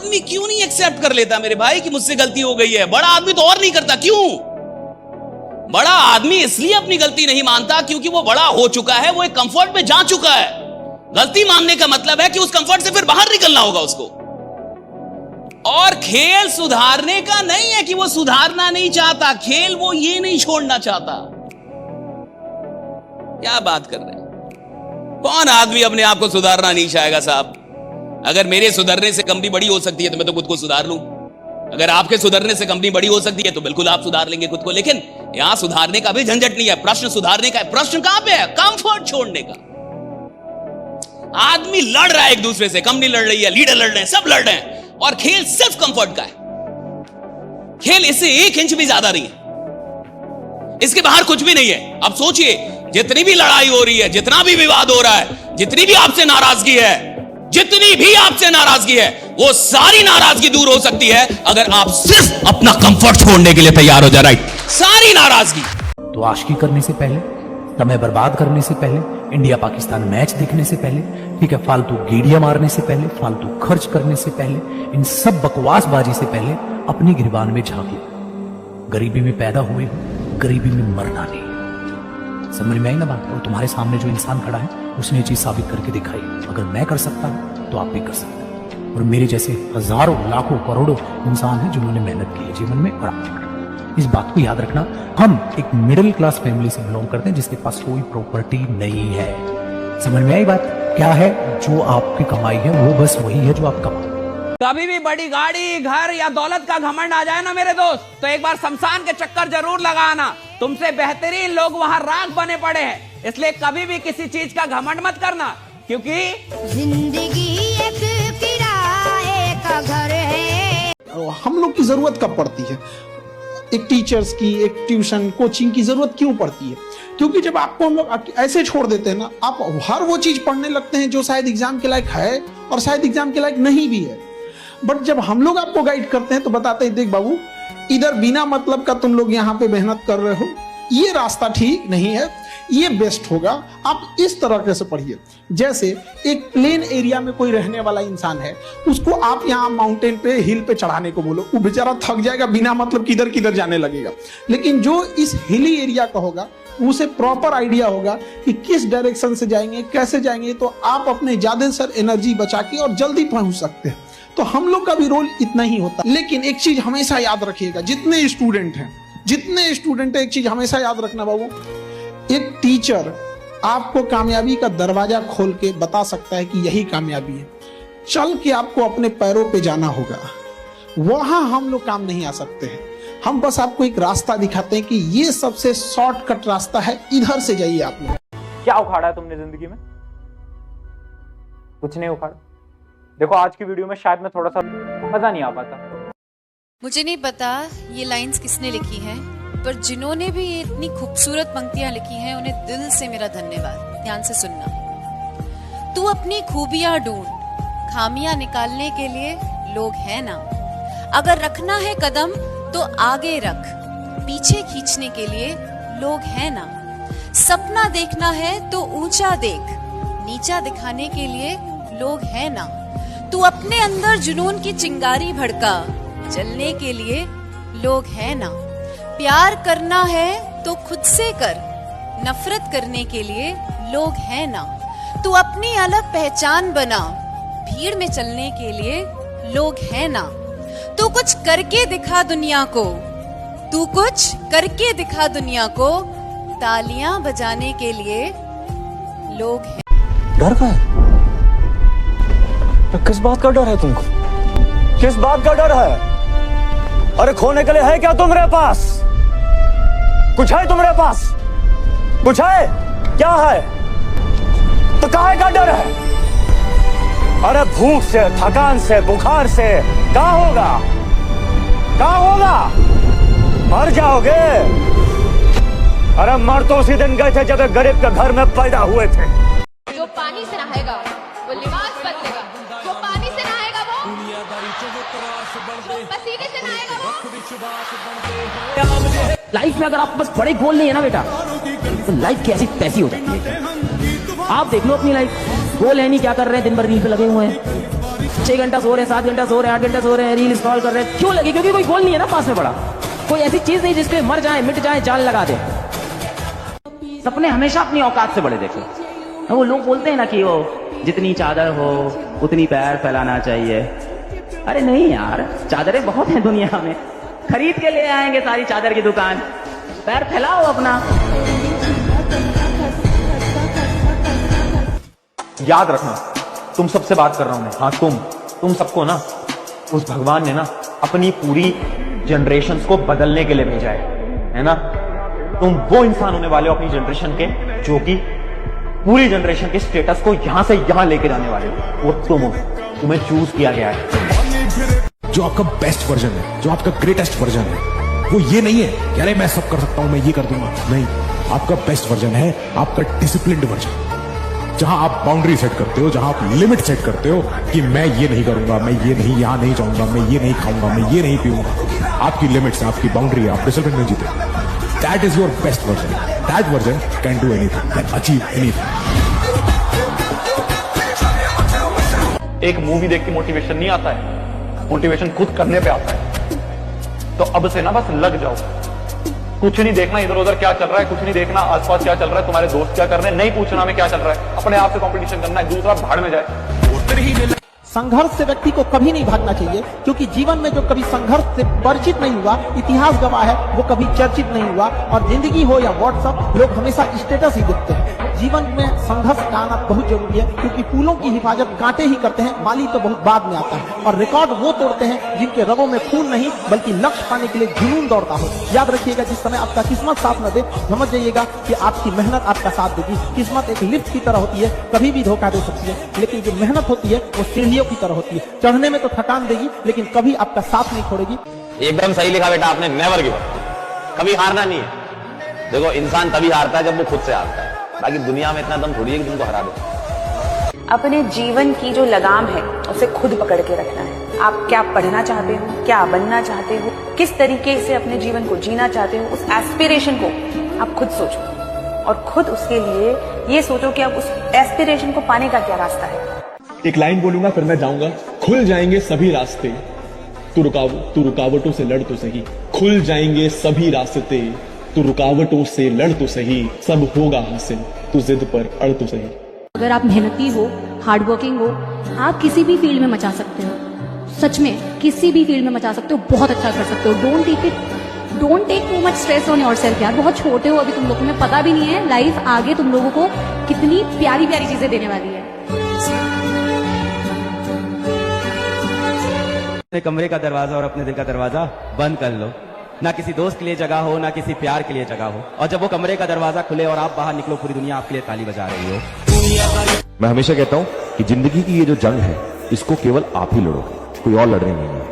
आदमी क्यों नहीं एक्सेप्ट कर लेता मेरे भाई कि मुझसे गलती हो गई है? बड़ा आदमी तो और नहीं करता, क्यों? बड़ा आदमी इसलिए अपनी गलती नहीं मानता क्योंकि वो बड़ा हो चुका है, वो एक कंफर्ट में जा चुका है। गलती मानने का मतलब है कि उस कंफर्ट से फिर बाहर निकलना होगा उसको। और खेल सुधारने का नहीं है कि वो सुधारना नहीं चाहता, खेल वो ये नहीं छोड़ना चाहता। क्या बात कर रहे हैं? कौन आदमी अपने आप को सुधारना नहीं चाहेगा साहब? अगर मेरे सुधरने से कंपनी बड़ी हो सकती है तो मैं तो खुद को सुधार लूं। अगर आपके सुधरने से कंपनी बड़ी हो सकती है तो बिल्कुल आप सुधार लेंगे खुद को। लेकिन यहां सुधारने का भी झंझट नहीं है, प्रश्न सुधारने का है। प्रश्न कहां पे है? कंफर्ट छोड़ने का। आदमी लड़ रहा है एक दूसरे से, कंपनी लड़ रही है, लीडर लड़ रहे हैं, सब लड़ रहे हैं, और खेल सिर्फ कंफर्ट का है। खेल इससे 1 इंच भी ज्यादा नहीं है, इसके बाहर कुछ भी नहीं है। अब सोचिए, जितनी भी लड़ाई हो रही है, जितना भी विवाद हो रहा है, जितनी भी आपसे नाराजगी है, जितनी भी आपसे नाराजगी है, वो सारी नाराजगी दूर हो सकती है अगर आप सिर्फ अपना कंफर्ट छोड़ने के लिए तैयार हो जाए। राइट? सारी नाराजगी। तो आशिकी करने से पहले, समय बर्बाद करने से पहले, इंडिया पाकिस्तान मैच देखने से पहले, ठीक है, फालतू गेड़ियां मारने से पहले, फालतू खर्च करने से पहले, इन सब बकवासबाजी से पहले अपनी गिरबान में झांको। गरीबी में पैदा हुए हो, गरीबी में मरना नहीं। समझ में आई ना बात? और तुम्हारे सामने जो इंसान खड़ा है उसने ये चीज साबित करके दिखाई। अगर मैं कर सकता हूं तो आप भी कर सकते हैं। और मेरे जैसे हजारों, लाखों, करोड़ों इंसान हैं जिन्होंने मेहनत की है जीवन में। और इस बात को याद रखना, हम एक मिडिल क्लास फैमिली से बिलोंग करते हैं जिसके पास कोई प्रॉपर्टी नहीं है। समझ में आई बात? क्या है जो आपकी कमाई है वो बस वही है जो आप कमाओ। कभी भी बड़ी गाड़ी, घर या दौलत का घमंड आ जाए ना मेरे दोस्त, तो एक बार शमशान के चक्कर जरूर लगाना। तुमसे बेहतरीन लोग वहां राख बने पड़े हैं, इसलिए कभी भी किसी चीज का घमंड मत करना, क्योंकि जिंदगी एक किराए का घर है। हम लोग की जरूरत कब पड़ती है? एक टीचर्स की, एक ट्यूशन कोचिंग की जरूरत क्यों पड़ती है? क्योंकि जब आपको हम लोग ऐसे छोड़ देते हैं ना, आप हर वो चीज पढ़ने लगते हैं जो शायद एग्जाम के लायक है और शायद एग्जाम के लायक नहीं भी है। बट जब हम लोग आपको गाइड करते हैं तो बताते हैं, देख बाबू, इधर बिना मतलब का तुम लोग यहाँ पे मेहनत कर रहे हो, ये रास्ता ठीक नहीं है, ये बेस्ट होगा, आप इस तरह से पढ़िए। जैसे एक प्लेन एरिया में कोई रहने वाला इंसान है, उसको आप यहाँ माउंटेन पे, हिल पे चढ़ाने को बोलो, वो बेचारा थक जाएगा, बिना मतलब किधर किधर जाने लगेगा। लेकिन जो इस हिली एरिया का होगा उसे प्रॉपर आइडिया होगा कि किस डायरेक्शन से जाएंगे, कैसे जाएंगे, तो आप अपने ज्यादा सर एनर्जी बचा के और जल्दी पहुंच सकते हैं। तो हम लोग का भी रोल इतना ही होता है। लेकिन एक चीज हमेशा याद रखिएगा, जितने स्टूडेंट हैं, एक चीज हमेशा याद रखना बाबू, एक टीचर आपको कामयाबी का दरवाजा खोल के बता सकता है कि यही कामयाबी है। चल के आपको अपने पैरों पे जाना होगा, वहां हम लोग काम नहीं आ सकते हैं। हम बस आपको एक रास्ता दिखाते हैं कि ये सबसे शॉर्टकट रास्ता है, इधर से जाइए आप लोग। क्या उखाड़ा है तुमने जिंदगी में? कुछ नहीं उखाड़ा। देखो, आज की वीडियो में शायद मैं थोड़ा सा मजा नहीं आ पाता। मुझे नहीं पता ये लाइंस किसने लिखी हैं, पर जिन्होंने भी ये इतनी खूबसूरत पंक्तियां लिखी हैं उन्हें दिल से मेरा धन्यवाद। ध्यान से सुनना। तू अपनी खूबियां ढूंढ, खामियां निकालने के लिए लोग हैं ना। अगर रखना है कदम तो आगे रख, पीछे खींचने के लिए लोग हैं ना। सपना देखना है तो ऊंचा देख, नीचा दिखाने के लिए लोग हैं ना। तू अपने अंदर जुनून की चिंगारी भड़का, जलने के लिए लोग हैं ना। प्यार करना है तो खुद से कर, नफरत करने के लिए लोग हैं ना। तू अपनी अलग पहचान बना, भीड़ में चलने के लिए लोग हैं ना। तू कुछ करके दिखा दुनिया को, तू कुछ करके दिखा दुनिया को, तालियां बजाने के लिए लोग हैं। डर का है? किस बात का डर है तुमको? किस बात का डर है? अरे खोने के लिए है क्या तुम्हारे पास? कुछ है तुम्हारे पास? कुछ है? क्या है? तो काहे का डर है? अरे भूख से, थकान से, बुखार से कहाँ होगा? कहाँ होगा? मर जाओगे। अरे मर तो उसी दिन गए थे जब एक गरीब के घर में पैदा हुए थे। जो पानी से नहाएगा वो लिबास बदलेगा, जो पानी से नहाएगा वो पसीने से नहाएगा वो। लाइफ में अगर आप बस बड़े गोल नहीं है ना बेटा, तो लाइफ कैसी तैसी हो जाती है। आप देख लो अपनी लाइफ, गोल है नहीं, क्या कर रहे हैं, दिन भर रील पे लगे हुए हैं। 6 घंटा सो रहे हैं, 7 घंटा सो रहे हैं, 8 घंटा सो रहे हैं, रील स्क्रॉल कर रहे हैं, क्यों लगे? क्योंकि कोई गोल नहीं है ना पास में पड़ा, कोई ऐसी चीज नहीं जिसपे मर जाए, मिट जाए, जान लगा दे। सपने हमेशा अपनी औकात से बड़े देखो। वो लोग बोलते हैं ना कि वो जितनी चादर हो उतनी पैर फैलाना चाहिए। अरे नहीं यार, चादरें बहुत हैं दुनिया में, खरीद के ले आएंगे सारी चादर की दुकान, पैर फैलाओ अपना। याद रखना, तुम सबसे बात कर रहा हूं मैं। हाँ, तुम सबको ना उस भगवान ने ना अपनी पूरी जनरेशंस को बदलने के लिए भेजा है ना। तुम वो इंसान होने वाले हो अपनी जनरेशन के जो कि पूरी जनरेशन के स्टेटस को यहां से यहां लेके जाने वाले हो। वो तुम हो, तुम्हें चूज किया गया है। जो आपका बेस्ट वर्जन है, जो आपका ग्रेटेस्ट वर्जन है, वो ये नहीं है कि अरे मैं सब कर सकता हूं, मैं ये कर दूंगा। नहीं, आपका बेस्ट वर्जन है आपका डिसिप्लिन्ड वर्जन, जहां आप बाउंड्री सेट करते हो, जहां आप लिमिट सेट करते हो कि मैं ये नहीं करूंगा, मैं ये नहीं, यहां नहीं जाऊंगा, मैं ये नहीं खाऊंगा, मैं ये नहीं पीऊंगा। आपकी लिमिट्स, आपकी बाउंड्री, आप डिसिप्लिन में जीते। That is your best version. That version can do anything, can achieve anything. एक मूवी देख के मोटिवेशन नहीं आता है, मोटिवेशन खुद करने पे आता है। तो अब से ना बस लग जाओ, कुछ नहीं देखना इधर उधर क्या चल रहा है, कुछ नहीं देखना आसपास क्या चल रहा है, तुम्हारे दोस्त क्या कर रहे हैं, नहीं पूछना में क्या चल रहा है, अपने आप से कंपटीशन करना है, दूसरा भाड़ में जाए। संघर्ष से व्यक्ति को कभी नहीं भागना चाहिए, क्योंकि जीवन में जो कभी संघर्ष से परिचित नहीं हुआ, इतिहास गवाह है, वो कभी चर्चित नहीं हुआ। और जिंदगी हो या व्हाट्सएप, लोग हमेशा स्टेटस ही देखते हैं। जीवन में संघर्ष का आना बहुत जरूरी है, क्योंकि फूलों की हिफाजत कांटे ही करते हैं, माली तो बहुत बाद में आता है। और रिकॉर्ड वो तोड़ते हैं जिनके रगों में खून नहीं बल्कि लक्ष्य पाने के लिए जुनून दौड़ता हो। याद रखिएगा, जिस समय आपका किस्मत साथ न दे, समझ जाइएगा कि आपकी मेहनत आपका साथ देगी। किस्मत एक लिफ्ट की तरह होती है, कभी भी धोखा दे सकती है, लेकिन जो मेहनत होती है वो सीढ़ियों की तरह होती है। चढ़ने में तो थकान देगी, लेकिन कभी आपका साथ नहीं छोड़ेगी। एकदम सही लिखा बेटा आपने, नेवर गिव अप। कभी हारना नहीं है। देखो, इंसान तभी हारता है जब वो खुद से हारता है, बाकी दुनिया में इतना दम थोड़ी है कि तुमको हरा दे। अपने जीवन की जो लगाम है उसे खुद पकड़ के रखना है। आप क्या पढ़ना चाहते हो, क्या बनना चाहते हो, किस तरीके से अपने जीवन को जीना चाहते हो, उस एस्पिरेशन को आप खुद सोचो और खुद उसके लिए ये सोचो कि आप उस एस्पिरेशन को पाने का क्या रास्ता है। एक लाइन बोलूंगा फिर मैं जाऊंगा। खुल जाएंगे सभी रास्ते, तू रुकावटों से लड़ तो सही। खुल जाएंगे सभी रास्ते, तू रुकावटों से लड़ तो सही। सब होगा हासिल, तू जिद पर अड़ तो सही। अगर आप मेहनती हो, हार्ड वर्किंग हो, आप किसी भी फील्ड में मचा सकते हो। सच में किसी भी फील्ड में मचा सकते हो, बहुत अच्छा कर सकते हो। Don't take too much stress on yourself यार। बहुत छोटे हो अभी तुम लोग, तुम्हें पता भी नहीं है लाइफ आगे तुम लोगों को कितनी प्यारी प्यारी चीजें देने वाली है। अपने कमरे का दरवाजा और अपने दिल का दरवाजा बंद कर लो। ना किसी दोस्त के लिए जगह हो, ना किसी प्यार के लिए जगह हो। और जब वो कमरे का दरवाजा खुले और आप बाहर निकलो, पूरी दुनिया आपके लिए ताली बजा रही हो। मैं हमेशा कहता हूं कि जिंदगी की ये जो जंग है, इसको केवल आप ही लड़ोगे, कोई और लड़ने नहीं है।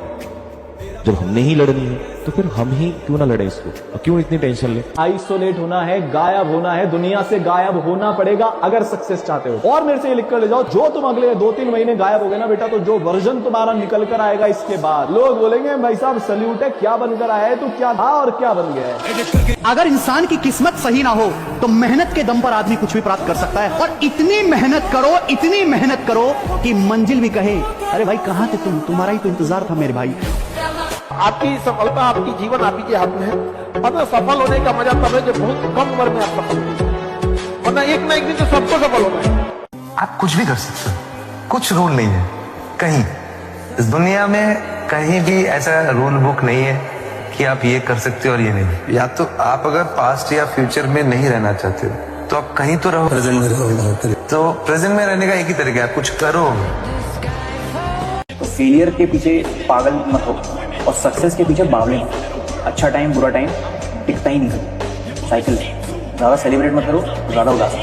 जब हमने ही लड़नी है तो फिर हम ही क्यों ना लड़े इसको, और क्यों इतनी टेंशन ले। आइसोलेट होना है, गायब होना है, दुनिया से गायब होना पड़ेगा अगर सक्सेस चाहते हो। और मेरे से ये लिख कर ले जाओ, जो तुम अगले 2-3 महीने गायब हो गए ना बेटा, तो जो वर्जन तुम्हारा निकल कर आएगा इसके बाद, लोग बोलेंगे भाई साहब सल्यूट है, क्या बनकर आया है तू, क्या था और क्या बन गया है। अगर इंसान की किस्मत सही ना हो तो मेहनत के दम पर आदमी कुछ भी प्राप्त कर सकता है। और इतनी मेहनत करो कि मंजिल भी कहे, अरे भाई कहाँ थे तुम, तुम्हारा ही तो इंतजार था मेरे भाई। आपकी सफलता आपकी जीवन आप ही के हाथ में है। और सफल होने का मजा तब है जब बहुत कम उम्र में आप सफल हो, वरना एक ना एक दिन तो सबको सफल होना है। आप कुछ भी कर सकते हो, कुछ रूल नहीं है कहीं इस दुनिया में, कहीं भी ऐसा रूल बुक नहीं है कि आप ये कर सकते हो और ये नहीं। या तो आप अगर पास्ट या फ्यूचर में नहीं रहना चाहते हो तो आप कहीं तो रहो, प्रेजेंट में रहो। तो प्रेजेंट में रहने का एक ही तरीका है, कुछ करो। तो फेलियर के पीछे पागल मत हो और सक्सेस के पीछे बावले मत हो। अच्छा टाइम बुरा टाइम टिकता ही नहीं, साइकिल। ज्यादा सेलिब्रेट मत करो, ज्यादा उदास।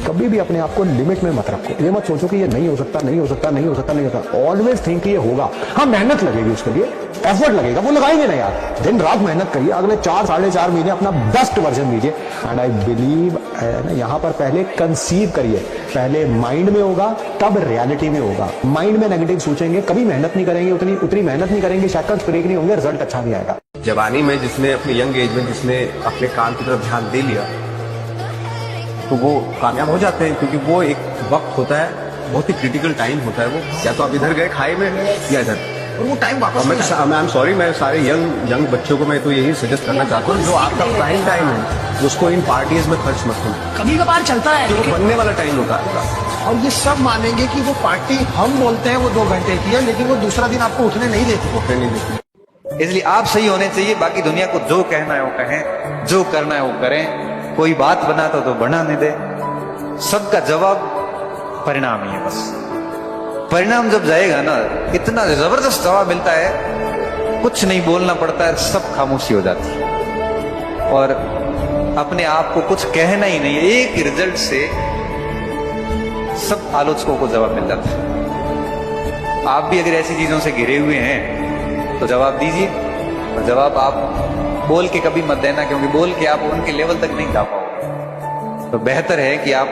कभी भी अपने आप को लिमिट में मत रखो। ये मत सोचो कि ये नहीं हो सकता। ऑलवेज थिंक ये होगा। हाँ, मेहनत लगेगी, उसके लिए एफर्ट लगेगा, वो लगाएंगे ना यार। दिन रात मेहनत करिए, अगले 4-4.5 महीने अपना बेस्ट वर्जन दीजिए। एंड आई बिलीव यहाँ पर पहले कंसीव करिए, पहले माइंड में होगा तब रियलिटी में होगा। माइंड में नेगेटिव सोचेंगे, कभी मेहनत नहीं करेंगे, उतनी मेहनत नहीं करेंगे, शक्ल ब्रेक नहीं होंगे, रिजल्ट अच्छा नहीं आएगा। जवानी में जिसने अपनी यंग एज में जिसने अपने काम की तरफ ध्यान दे लिया तो वो कामयाब हो जाते हैं, क्योंकि वो एक वक्त होता है बहुत ही क्रिटिकल टाइम होता है वो, या तो आप इधर गए खाए में या इधर, और वो टाइम वापस मैं आई एम सॉरी, मैं सारे यंग बच्चों को मैं तो यही सजेस्ट करना चाहता हूँ, जो आपका प्राइम टाइम है उसको इन पार्टीज में खर्च मत करो। कभी कभार चलता है, वो बनने वाला टाइम होता है। और ये सब मानेंगे कि वो पार्टी हम बोलते हैं वो 2 घंटे की है, लेकिन वो दूसरा दिन आपको उठने नहीं देती। इसलिए आप सही होने चाहिए, बाकी दुनिया को जो कहना है वो कहें, जो करना है वो करें। कोई बात बनाता तो बनाने दे, सबका जवाब परिणाम ही है। बस परिणाम जब जाएगा ना, इतना जबरदस्त जवाब मिलता है, कुछ नहीं बोलना पड़ता है, सब खामोशी हो जाती है और अपने आप को कुछ कहना ही नहीं है, एक रिजल्ट से सब आलोचकों को जवाब मिल जाता है। आप भी अगर ऐसी चीजों से घिरे हुए हैं तो जवाब दीजिए, और जवाब आप बोल के कभी मत देना, क्योंकि बोल के आप उनके लेवल तक नहीं जा पाओगे। तो बेहतर है कि आप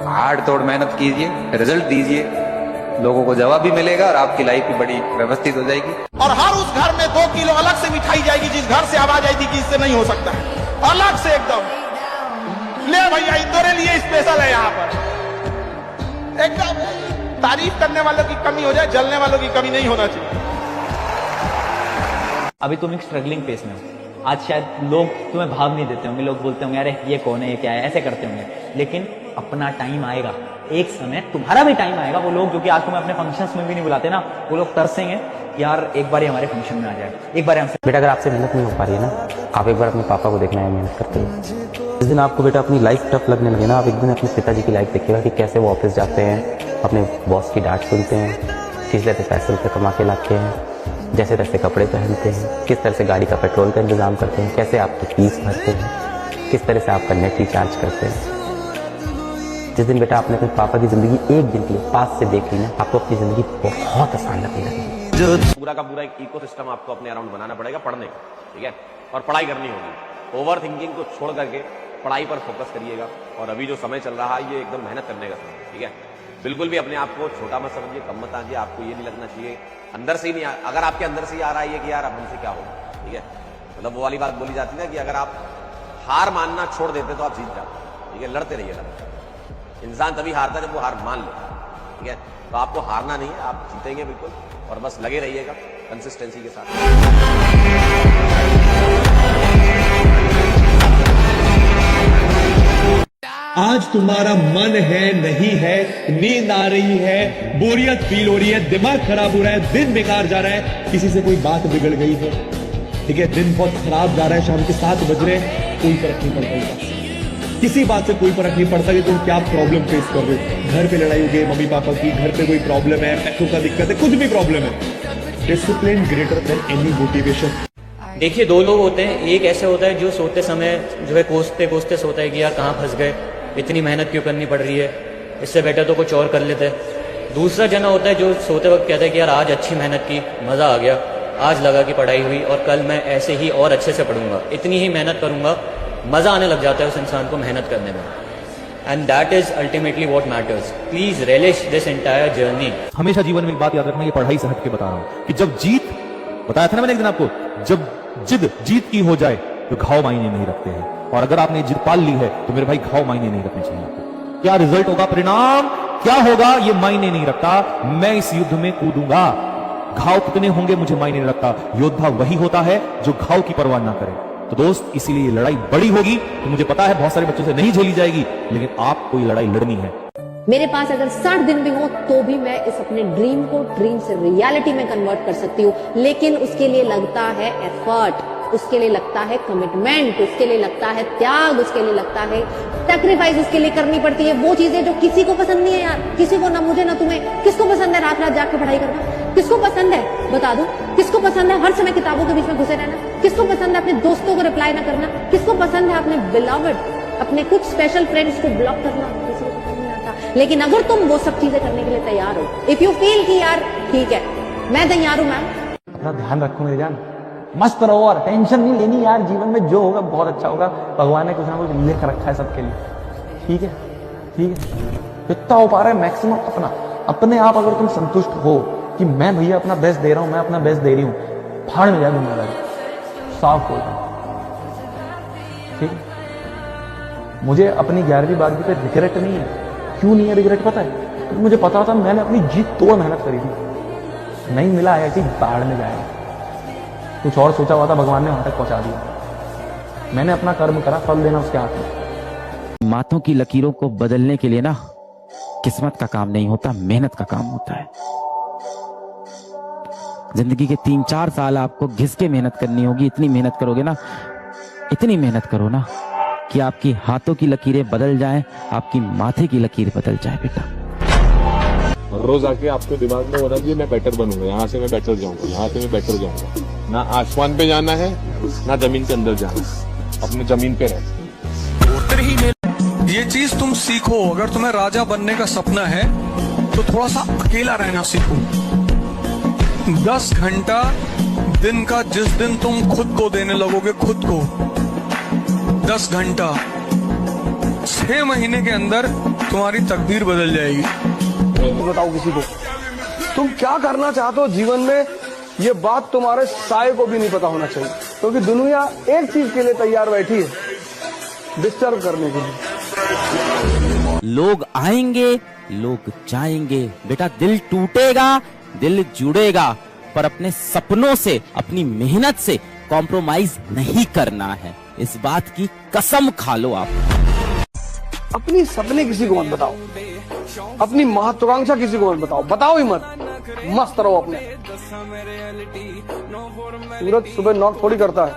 हार्ड तोड़ मेहनत कीजिए, रिजल्ट दीजिए, लोगों को जवाब भी मिलेगा और आपकी लाइफ भी बड़ी व्यवस्थित हो जाएगी। और हर उस घर में 2 किलो अलग से मिठाई जाएगी जिस घर से आवाज आई थी कि इससे नहीं हो सकता, अलग से एकदम ले भैया तेरे लिए स्पेशल है। यहाँ पर एकदम तारीफ करने वालों की कमी हो जाए, जलने वालों की कमी नहीं होना चाहिए। अभी तुम एक स्ट्रगलिंग फेस में हो, आज शायद लोग तुम्हें भाव नहीं देते होंगे, लोग बोलते होंगे अरे ये कौन है, ये क्या है, ऐसे करते होंगे, लेकिन अपना टाइम आएगा, एक समय तुम्हारा भी टाइम आएगा। वो लोग जो कि आज तुम्हें अपने फंक्शंस में भी नहीं बुलाते ना, वो लोग तरसेंगे यार एक बार ही हमारे फंक्शन में आ जाए, एक बार हमसे। बेटा अगर आपसे मेहनत नहीं हो पा रही है ना, आप एक बार अपने पापा को देखना है मेहनत करते हुए। जिस दिन आपको बेटा अपनी लाइफ टफ लगने लगे ना, आप एक दिन अपने पिताजी की लाइफ देखिएगा कि कैसे वो ऑफिस जाते हैं, अपने बॉस की डांट सुनते हैं, किस तरह से पैसे रुपये कमा के लाते हैं, जैसे तैसे कपड़े पहनते हैं, किस तरह से गाड़ी का पेट्रोल का इंतजाम करते हैं, कैसे आपकी फीस भरते हैं, किस तरह से आपका नेट रिचार्ज करते हैं। जिस दिन बेटा आपने अपने पापा की जिंदगी एक दिन के लिए पास से देख ली ना, आपको अपनी जिंदगी बहुत आसान लगने लगेगी। पूरा का पूरा एक इकोसिस्टम आपको अपने अराउंड बनाना पड़ेगा पढ़ने का, ठीक है, और पढ़ाई करनी होगी। ओवर थिंकिंग को छोड़ करके पढ़ाई पर फोकस करिएगा। और अभी जो समय चल रहा है ये एकदम मेहनत करने का समय, ठीक है। बिल्कुल भी अपने आप को छोटा मत समझिए, कम मत आइए, आपको ये नहीं लगना चाहिए अंदर से ही नहीं, अगर आपके अंदर से ही आ रहा है कि यार अब हमसे क्या होगा, ठीक है, मतलब वो वाली बात बोली जाती है ना कि अगर आप हार मानना छोड़ देते तो आप जीत जाते, ठीक है, लड़ते रहिए। इंसान तभी हारता है जब वो हार मान ले, ठीक है। तो आपको हारना नहीं है, आप जीतेंगे बिल्कुल, और बस लगे रहिएगा कंसिस्टेंसी के साथ। आज तुम्हारा मन है नहीं है, नींद आ रही है, बोरियत फील हो रही है, दिमाग खराब हो रहा है, दिन बेकार जा रहा है, किसी से कोई बात बिगड़ गई है, ठीक है, दिन बहुत खराब जा रहा है, शाम के 7 बज रहे हैं, कोई फर्क नहीं पड़ता, किसी बात से कोई फर्क नहीं पड़ता कि तुम क्या प्रॉब्लम फेस कर रहे हो। घर पे लड़ाई हो गई मम्मी पापा की, घर पे कोई प्रॉब्लम है, पैसों का दिक्कत है, कुछ भी प्रॉब्लम है, discipline greater than any motivation. देखिए 2 लोग होते हैं, एक ऐसे होता है जो सोते समय जो है कोसते कोसते सोता है कि यार कहाँ फंस गए, इतनी मेहनत क्यों करनी पड़ रही है, इससे बेटर तो कुछ और कर लेते हैं। दूसरा जना होता है जो सोते वक्त कहता है कि यार आज अच्छी मेहनत की, मज़ा आ गया, आज लगा कि पढ़ाई हुई और कल मैं ऐसे ही और अच्छे से पढ़ूंगा, इतनी ही मेहनत करूंगा, मज़ा आने लग जाता है उस इंसान को मेहनत करने में। And that is ultimately what matters. Please relish this entire journey. हमेशा जीवन में एक बात याद रखना, ये पढ़ाई से हट के बता रहा हूं कि जब जीत, बताया था ना मैंने एक दिन आपको, जब जिद जीत की हो जाए तो घाव मायने नहीं रखते हैं, और अगर आपने जिद पाल ली है तो मेरे भाई घाव मायने नहीं रखने चाहिए आपको। क्या रिजल्ट होगा, परिणाम क्या होगा, ये मायने नहीं रखता। मैं इस युद्ध में कूदूंगा, घाव कितने होंगे मुझे मायने नहीं रखता। योद्धा वही होता है जो घाव की परवाह ना करे। तो दोस्त, इसीलिए लड़ाई बड़ी होगी तो मुझे पता है बहुत सारे बच्चों से नहीं झेली जाएगी, लेकिन आपको ये लड़ाई लड़नी है। मेरे पास अगर 60 दिन भी हो तो भी मैं इस अपने ड्रीम को ड्रीम से रियलिटी में कन्वर्ट कर सकती हूँ, लेकिन उसके लिए लगता है एफर्ट, उसके लिए लगता है कमिटमेंट, उसके लिए लगता है त्याग, उसके लिए लगता है सैक्रिफाइस, उसके लिए करनी पड़ती है वो चीजें जो किसी को पसंद नहीं है यार, किसी को, ना मुझे ना तुम्हें। किसको पसंद है रात रात जाग के पढ़ाई करना? किसको पसंद है बता दो? किसको पसंद है हर समय किताबों के बीच में घुसे रहना? किसको पसंद है अपने दोस्तों को रिप्लाई ना करना? किसको पसंद है अपने बिलवड, अपने कुछ स्पेशल फ्रेंड्स को ब्लॉक करना? किसी को पसंद नहीं आता। लेकिन अगर तुम वो सब चीजें करने के लिए तैयार हो, इफ यू फील कि यार ठीक है मैं तैयार हूं मैम, अपना ध्यान रखो मेरी जान, मस्त रहो और टेंशन नहीं लेनी यार, जीवन में जो होगा बहुत अच्छा होगा, भगवान ने कुछ ना कुछ लेकर रखा है सबके लिए, ठीक है, ठीक है। जितना हो पा रहा है मैक्सिमम अपना, अपने आप अगर तुम संतुष्ट हो कि मैं भैया अपना बेस्ट दे रहा हूं, मैं अपना बेस्ट दे रही हूं, फाड़ में जाए दुनियादारी, साफ हो जाए, ठीक है। मुझे अपनी 11वीं 12वीं पे रिग्रेट नहीं है। क्यों नहीं है रिग्रेट पता है? तो मुझे पता था मैंने अपनी जीत तो मेहनत करी थी, नहीं मिला है ऐसी बाढ़ में जाएगा। कुछ और सोचा हुआ था, भगवान ने वहां तक पहुंचा दिया। मैंने अपना कर्म करा, फल देना उसके हाथ में। माथों की लकीरों को बदलने के लिए ना किस्मत का काम नहीं होता, मेहनत का काम होता है। जिंदगी के 3-4 साल आपको घिस के मेहनत करनी होगी। इतनी मेहनत करोगे ना, इतनी मेहनत करो ना कि आपकी हाथों की लकीरें बदल जाएं, आपकी माथे की लकीर बदल जाए बेटा। रोज आके आपको दिमाग में होना चाहिए मैं बेटर बनूंगा, यहाँ से मैं बेटर जाऊंगा, यहाँ से मैं बेटर जाऊंगा। ना आसमान पे जाना है ना जमीन के अंदर जाना है, अपने जमीन पे रहना। ये चीज तुम सीखो। अगर तुम्हें राजा बनने का सपना है तो थोड़ा सा अकेला रहना सीखो। 10 घंटा दिन का जिस दिन तुम खुद को देने लगोगे, खुद को 10 घंटा, 6 महीने के अंदर तुम्हारी तकदीर बदल जाएगी। बताओ किसी को तुम क्या करना चाहते हो जीवन में, ये बात तुम्हारे साये को भी नहीं पता होना चाहिए, क्योंकि दुनिया एक चीज के लिए तैयार बैठी है, डिस्टर्ब करने के लिए। लोग आएंगे, लोग जाएंगे बेटा, दिल टूटेगा, दिल जुड़ेगा, पर अपने सपनों से, अपनी मेहनत से कॉम्प्रोमाइज नहीं करना है। इस बात की कसम खा लो आप। अपनी सपने किसी को मत बताओ, अपनी महत्वाकांक्षा किसी को मत बताओ, बताओ ही मत, मस्त रहो अपने। सूरज सुबह नॉक थोड़ी करता है,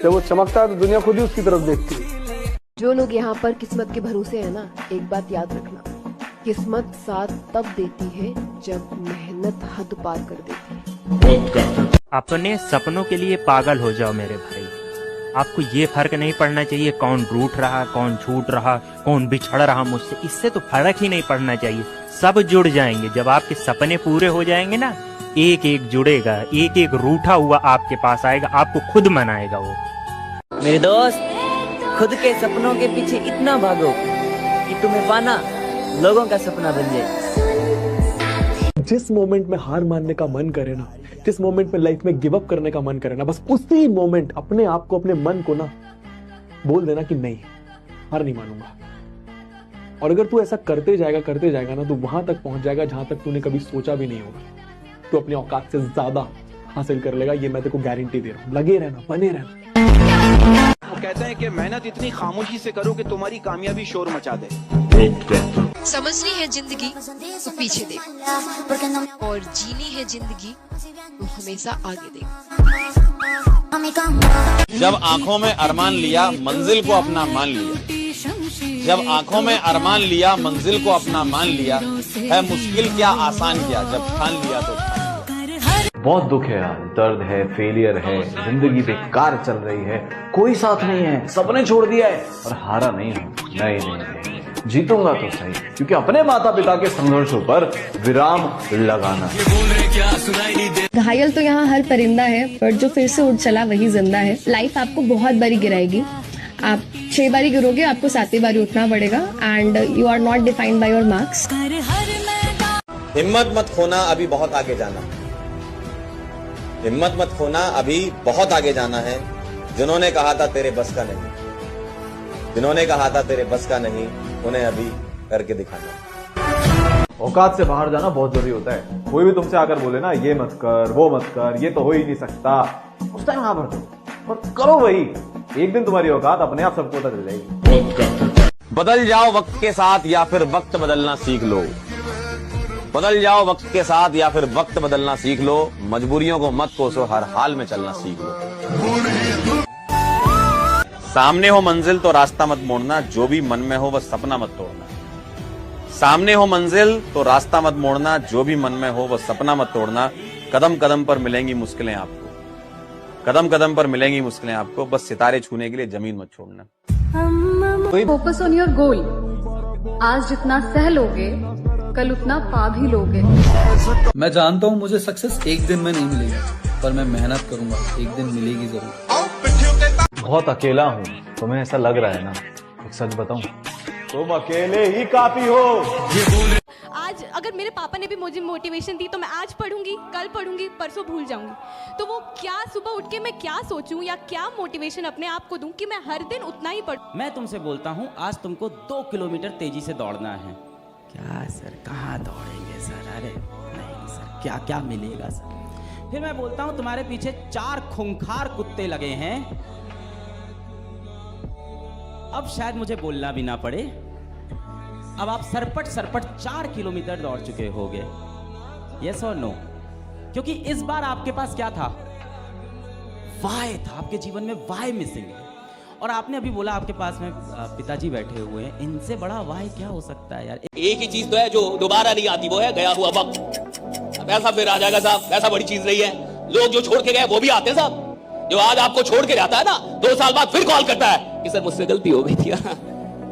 जब वो चमकता है तो दुनिया खुद ही उसकी तरफ देखती है। जो लोग यहाँ पर किस्मत के भरोसे है ना, एक बात याद रखना, किस्मत साथ तब देती है जब मेहनत हद पार कर देती है। अपने सपनों के लिए पागल हो जाओ मेरे भाई। आपको ये फर्क नहीं पड़ना चाहिए कौन रूठ रहा, कौन छूट रहा, कौन बिछड़ रहा मुझसे, इससे तो फर्क ही नहीं पड़ना चाहिए। सब जुड़ जाएंगे। जब आपके सपने पूरे हो जाएंगे ना, एक एक जुड़ेगा, एक एक रूठा हुआ आपके पास आएगा, आपको खुद मनाएगा वो। मेरे दोस्त, खुद के सपनों के पीछे इतना भागो कि तुम्हें पाना लोगों का सपना बन जाए। जिस मोमेंट में हार मानने का मन करे ना, जिस मोमेंट में लाइफ में गिव अप करने का मन करे ना, बस उसी मोमेंट अपने आप को, अपने मन को ना बोल देना कि नहीं, हार नहीं मानूंगा। और अगर तू ऐसा करते जाएगा ना, तो वहां तक पहुंच जाएगा जहां तक तूने कभी सोचा भी नहीं होगा। तू अपने औकात से ज्यादा हासिल कर लेगा, ये मैं तेरे को गारंटी दे रहा हूं। लगे रहना, बने रहना। वो कहते हैं कि मेहनत इतनी खामोशी से करो कि तुम्हारी कामयाबी शोर मचा दे। समझनी है जिंदगी तो पीछे देखो, और जीनी है जिंदगी तो हमेशा आगे देखो। जब आंखों में अरमान लिया, मंजिल को अपना मान लिया। जब आंखों में अरमान लिया, मंजिल को अपना मान लिया। है मुश्किल क्या आसान किया, जब ठान लिया तो ठान लिया। बहुत दुख है यार, दर्द है, फेलियर है, जिंदगी बेकार चल रही है, कोई साथ नहीं है, सबने छोड़ दिया है, और हारा नहीं हूं। नहीं, जीतूंगा तो सही, क्योंकि अपने माता पिता के संघर्षों पर विराम लगाना। घायल तो यहाँ हर परिंदा है, पर जो फिर से उठ चला वही जिंदा है। लाइफ आपको बहुत बारी गिराएगी, आप 6 बारी गिरोगे, आपको 7वीं बारी उठना पड़ेगा। And you are not defined by your marks. हिम्मत मत खोना, अभी बहुत आगे जाना। हिम्मत मत खोना, अभी बहुत आगे जाना है। जिन्होंने कहा था तेरे बस का नहीं, जिन्होंने कहा था तेरे बस का नहीं, उन्हें अभी करके दिखाना। औकात से बाहर जाना बहुत जरूरी होता है। कोई भी तुमसे आकर बोले ना ये मत कर, वो मत कर, ये तो हो ही नहीं सकता, उस टाइम हाँ भर दो और करो वही। एक दिन तुम्हारी औकात अपने आप सबको पता चल जाएगी। बदल जाओ वक्त के साथ या फिर वक्त बदलना सीख लो। बदल जाओ वक्त के साथ या फिर वक्त बदलना सीख लो। मजबूरियों को मत कोसो, हर हाल में चलना सीख लो। सामने हो मंजिल तो रास्ता मत मोड़ना, जो भी मन में हो बस सपना मत तोड़ना। सामने हो मंजिल तो रास्ता मत मोड़ना, जो भी मन में हो बस सपना मत तोड़ना। कदम कदम पर मिलेंगी मुश्किलें आपको, कदम कदम पर मिलेंगी मुश्किलें आपको, बस सितारे छूने के लिए जमीन मत छोड़ना। Focus on your goal. आज जितना सह लोगे कल उतना पा भी लोगे। मैं जानता हूँ मुझे सक्सेस एक दिन में नहीं मिलेगी, पर मैं मेहनत करूंगा, एक दिन मिलेगी जरूर। बहुत अकेला हूँ, तुम्हें ऐसा लग रहा है ना? एक सच बताऊं, तुम अकेले ही काफी हो। आज अगर मेरे पापा ने भी मुझे मोटिवेशन दी तो मैं आज पढ़ूंगी, कल पढ़ूंगी, परसों भूल जाऊंगी। तो वो क्या सुबह उठ के मैं क्या सोचूं या क्या मोटिवेशन अपने आप को दूं कि मैं हर दिन उतना ही पढ़ूं। मैं तुमसे बोलता हूँ आज तुमको 2 किलोमीटर तेजी से दौड़ना है, क्या सर, कहाँ दौड़ेंगे सर? अरे नहीं सर, क्या क्या मिलेगा सर? फिर मैं बोलता हूँ तुम्हारे पीछे 4 खूंखार कुत्ते लगे हैं, अब शायद मुझे बोलना भी ना पड़े। अब आप सरपट 4 किलोमीटर दौड़ चुके होगे, यस और नो? क्योंकि इस बार आपके पास क्या था? वाई था। आपके जीवन में वाई मिसिंग है। और आपने अभी बोला आपके पास में पिताजी बैठे हुए हैं, इनसे बड़ा वाई क्या हो सकता है यार? एक ही चीज तो है जो दोबारा नहीं आती, वो है गया हुआ वक्त। पैसा फिर आ जाएगा साहब, पैसा बड़ी चीज नहीं है। लोग जो छोड़ के गए वो भी आते हैं साहब। जो आज आपको छोड़ के जाता है ना, 2 साल बाद फिर कॉल करता है कि सर मुझसे गलती हो गई थी,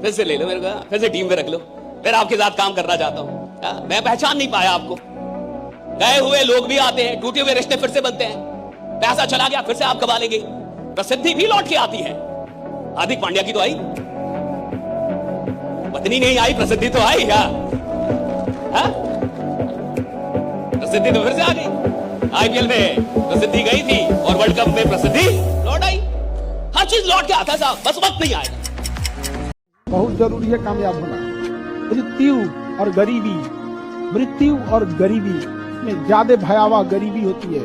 फिर से ले लो मेरे को, फिर से टीम में रख लो, फिर आपके साथ काम करना चाहता हूँ। मैं पहचान नहीं पाया आपको। गए हुए लोग भी आते हैं, टूटे हुए रिश्ते फिर से बनते हैं। पैसा चला गया, फिर से आप कमा लेंगे। प्रसिद्धि भी लौट के आती है। हार्दिक पांड्या की तो आई, पत्नी नहीं आई, प्रसिद्धि तो आई क्या? प्रसिद्धि तो फिर से आ गई। आईपीएल में प्रसिद्धि गई थी और वर्ल्ड कप में प्रसिद्धि लौट आई। हर चीज लौट के आता है साहब, बस वक्त नहीं आएगा। बहुत जरूरी है कामयाब होना। मृत्यु और गरीबी, मृत्यु और गरीबी में ज्यादा भयावह गरीबी होती है,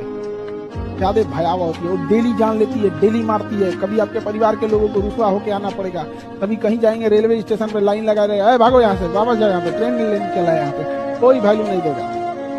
ज्यादा भयावह होती है। वो डेली जान लेती है, डेली मारती है। कभी आपके परिवार के लोगों को रुसवा होके आना पड़ेगा, कभी कहीं जाएंगे रेलवे स्टेशन पे लाइन लगा रहेगा, भागो यहाँ से, वापस जाओ यहाँ पे, ट्रेन लेने चला है यहाँ पे, कोई वैल्यू नहीं देगा।